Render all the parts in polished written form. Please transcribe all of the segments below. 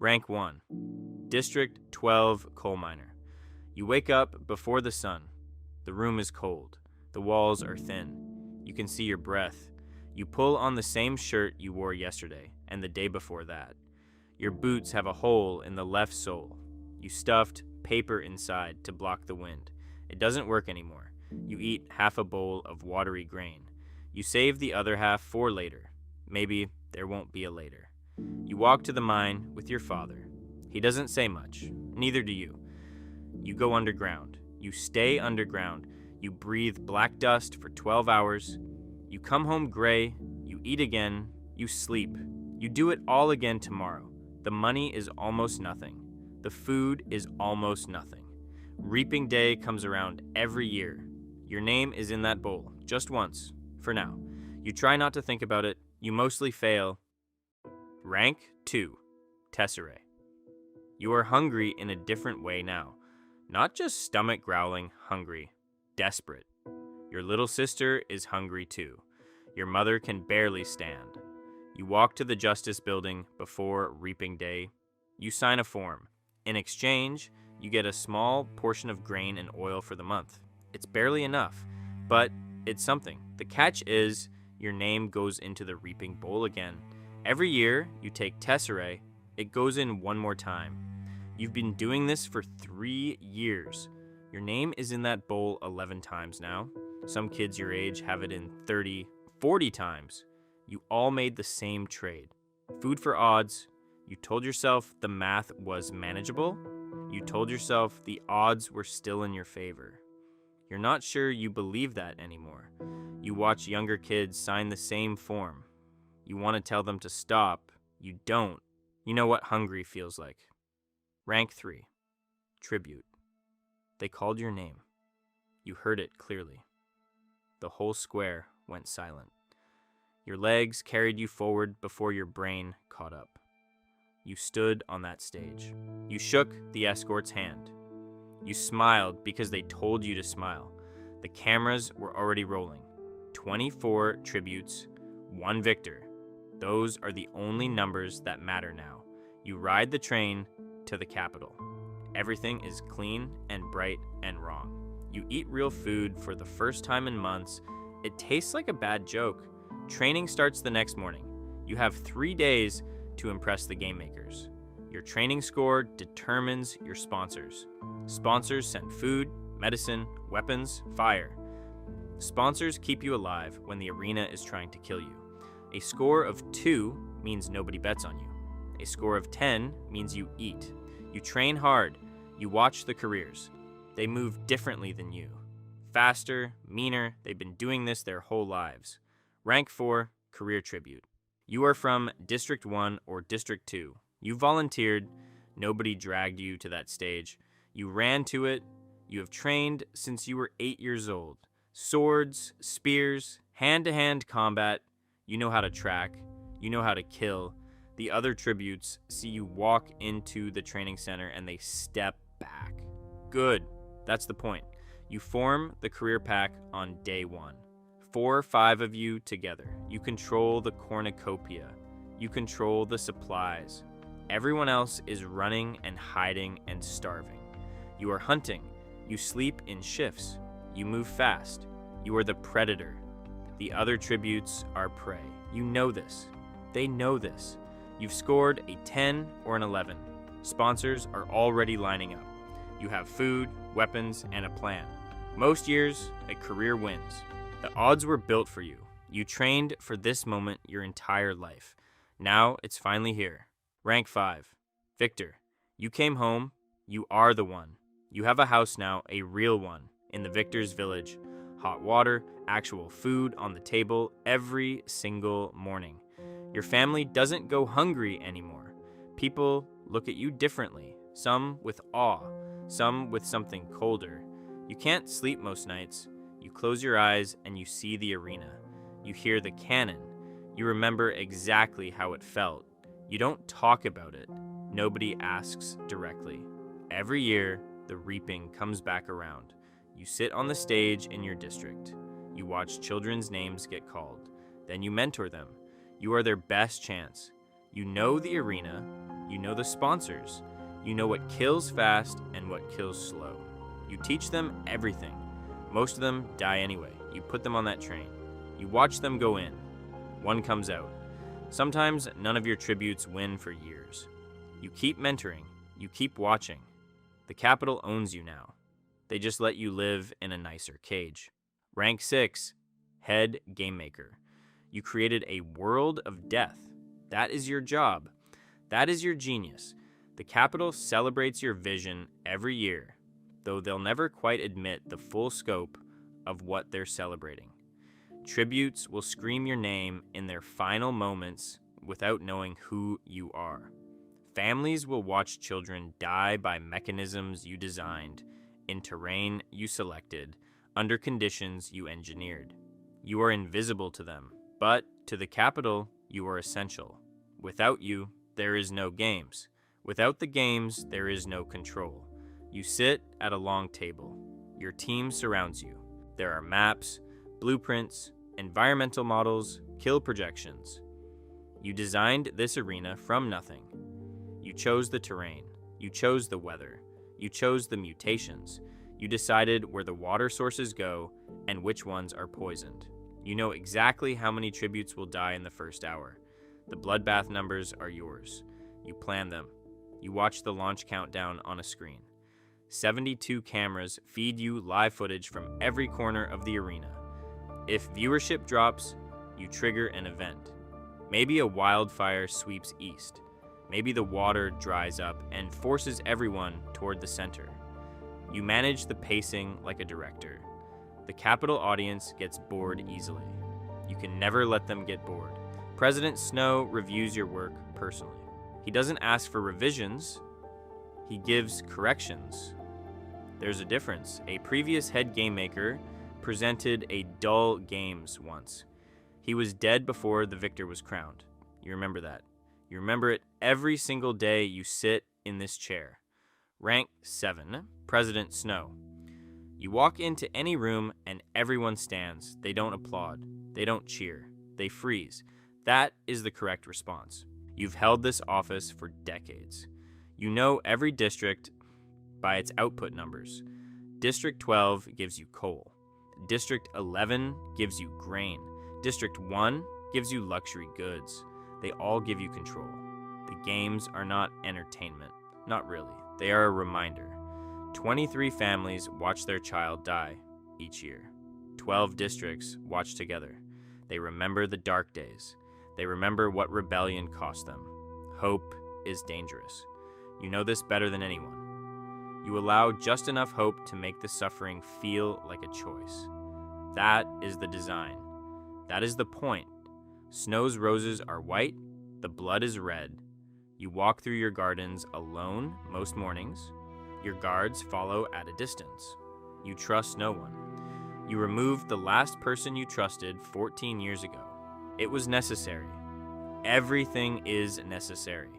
Rank 1. District 12 Coal Miner. You wake up before the sun. The room is cold. The walls are thin. You can see your breath. You pull on the same shirt you wore yesterday and the day before that. Your boots have a hole in the left sole. You stuffed paper inside to block the wind. It doesn't work anymore. You eat half a bowl of watery grain. You save the other half for later. Maybe there won't be a later. You walk to the mine with your father. He doesn't say much. Neither do you. You go underground. You stay underground. You breathe black dust for 12 hours. You come home gray. You eat again. You sleep. You do it all again tomorrow. The money is almost nothing. The food is almost nothing. Reaping day comes around every year. Your name is in that bowl, just once, for now. You try not to think about it. You mostly fail. Rank 2. Tesserae. You are hungry in a different way now. Not just stomach growling, hungry. Desperate. Your little sister is hungry too. Your mother can barely stand. You walk to the Justice Building before Reaping Day. You sign a form. In exchange, you get a small portion of grain and oil for the month. It's barely enough, but it's something. The catch is your name goes into the reaping bowl again. Every year you take Tesserae, it goes in one more time. You've been doing this for 3 years. Your name is in that bowl 11 times now. Some kids your age have it in 30, 40 times. You all made the same trade. Food for odds. You told yourself the math was manageable. You told yourself the odds were still in your favor. You're not sure you believe that anymore. You watch younger kids sign the same form. You want to tell them to stop. You don't. You know what hungry feels like. Rank 3. Tribute. They called your name. You heard it clearly. The whole square went silent. Your legs carried you forward before your brain caught up. You stood on that stage. You shook the escort's hand. You smiled because they told you to smile. The cameras were already rolling. 24 tributes, 1 victor. Those are the only numbers that matter now. You ride the train to the capital. Everything is clean and bright and wrong. You eat real food for the first time in months. It tastes like a bad joke. Training starts the next morning. You have 3 days to impress the Gamemakers. Your training score determines your sponsors. Sponsors send food, medicine, weapons, fire. Sponsors keep you alive when the arena is trying to kill you. A score of 2 means nobody bets on you. A score of 10 means you eat. You train hard. You watch the careers. They move differently than you. Faster, meaner, they've been doing this their whole lives. Rank 4, Career Tribute. You are from District 1 or District 2. You volunteered. Nobody dragged you to that stage. You ran to it. You have trained since you were 8 years old. Swords, spears, hand-to-hand combat. You know how to track. You know how to kill. The other tributes see you walk into the training center and they step back. Good. That's the point. You form the career pack on day 1. 4 or 5 of you together. You control the cornucopia. You control the supplies. Everyone else is running and hiding and starving. You are hunting. You sleep in shifts. You move fast. You are the predator. The other tributes are prey. You know this. They know this. You've scored a 10 or an 11. Sponsors are already lining up. You have food, weapons, and a plan. Most years, a career wins. The odds were built for you. You trained for this moment your entire life. Now it's finally here. Rank 5. Victor. You came home. You are the one. You have a house now, a real one, in the Victor's village. Hot water, actual food on the table every single morning. Your family doesn't go hungry anymore. People look at you differently, some with awe, some with something colder. You can't sleep most nights. You close your eyes and you see the arena. You hear the cannon. You remember exactly how it felt. You don't talk about it. Nobody asks directly. Every year, the reaping comes back around. You sit on the stage in your district. You watch children's names get called. Then you mentor them. You are their best chance. You know the arena. You know the sponsors. You know what kills fast and what kills slow. You teach them everything. Most of them die anyway. You put them on that train. You watch them go in. One comes out. Sometimes none of your tributes win for years. You keep mentoring. You keep watching. The Capitol owns you now. They just let you live in a nicer cage. Rank 6, Head Gamemaker. You created a world of death. That is your job. That is your genius. The Capitol celebrates your vision every year, though they'll never quite admit the full scope of what they're celebrating. Tributes will scream your name in their final moments without knowing who you are. Families will watch children die by mechanisms you designed, in terrain you selected, under conditions you engineered. You are invisible to them, but to the Capitol, you are essential. Without you, there is no games. Without the games, there is no control. You sit at a long table. Your team surrounds you. There are maps, blueprints, environmental models, kill projections. You designed this arena from nothing. You chose the terrain. You chose the weather. You chose the mutations. You decided where the water sources go and which ones are poisoned. You know exactly how many tributes will die in the first hour. The bloodbath numbers are yours. You plan them. You watch the launch countdown on a screen. 72 cameras feed you live footage from every corner of the arena. If viewership drops, you trigger an event. Maybe a wildfire sweeps east. Maybe the water dries up and forces everyone toward the center. You manage the pacing like a director. The Capitol audience gets bored easily. You can never let them get bored. President Snow reviews your work personally. He doesn't ask for revisions, he gives corrections. There's a difference. A previous head game maker presented a dull games once. He was dead before the victor was crowned. You remember that. You remember it every single day you sit in this chair. Rank 7, President Snow. You walk into any room and everyone stands. They don't applaud. They don't cheer. They freeze. That is the correct response. You've held this office for decades. You know every district by its output numbers. District 12 gives you coal. District 11 gives you grain. District 1 gives you luxury goods. They all give you control. The games are not entertainment. Not really. They are a reminder. 23 families watch their child die each year. 12 districts watch together. They remember the dark days. They remember what rebellion cost them. Hope is dangerous. You know this better than anyone. You allow just enough hope to make the suffering feel like a choice. That is the design. That is the point. Snow's roses are white, the blood is red. You walk through your gardens alone most mornings. Your guards follow at a distance. You trust no one. You removed the last person you trusted 14 years ago. It was necessary. Everything is necessary.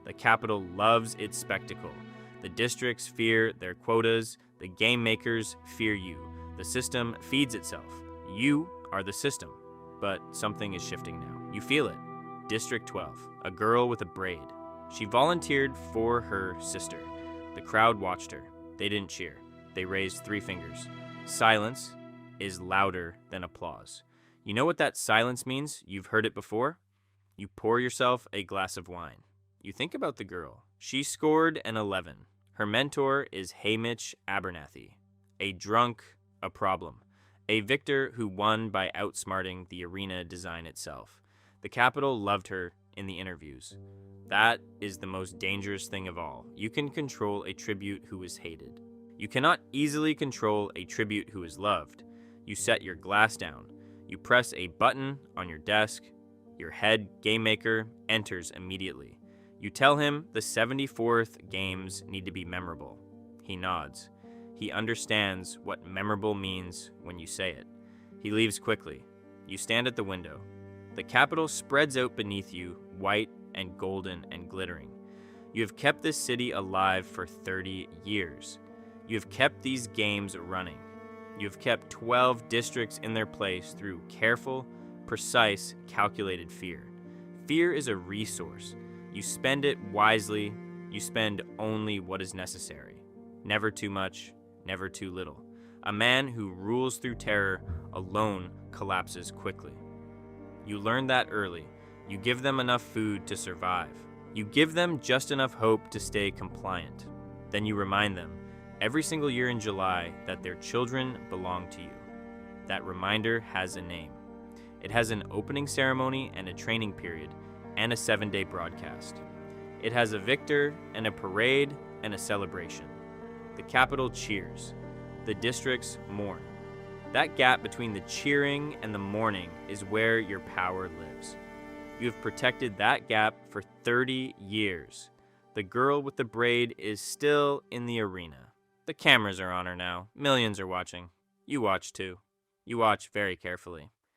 The Capitol loves its spectacle. The districts fear their quotas. The game makers fear you. The system feeds itself. You are the system. But something is shifting now. You feel it. District 12, a girl with a braid. She volunteered for her sister. The crowd watched her. They didn't cheer. They raised 3 fingers. Silence is louder than applause. You know what that silence means? You've heard it before. You pour yourself a glass of wine. You think about the girl. She scored an 11. Her mentor is Hamish Abernathy. A drunk, a problem. A victor who won by outsmarting the arena design itself. The Capitol loved her in the interviews. That is the most dangerous thing of all. You can control a tribute who is hated. You cannot easily control a tribute who is loved. You set your glass down. You press a button on your desk. Your head game maker enters immediately. You tell him the 74th games need to be memorable. He nods. He understands what memorable means when you say it. He leaves quickly. You stand at the window. The Capitol spreads out beneath you, white and golden and glittering. You have kept this city alive for 30 years. You have kept these games running. You have kept 12 districts in their place through careful, precise, calculated fear. Fear is a resource. You spend it wisely. You spend only what is necessary. Never too much, never too little. A man who rules through terror alone collapses quickly. You learn that early. You give them enough food to survive. You give them just enough hope to stay compliant. Then you remind them, every single year in July, that their children belong to you. That reminder has a name. It has an opening ceremony and a training period, and a 7-day broadcast. It has a victor and a parade and a celebration. The capital cheers. The districts mourn. That gap between the cheering and the mourning is where your power lives. You have protected that gap for 30 years. The girl with the braid is still in the arena. The cameras are on her now. Millions are watching. You watch too. You watch very carefully.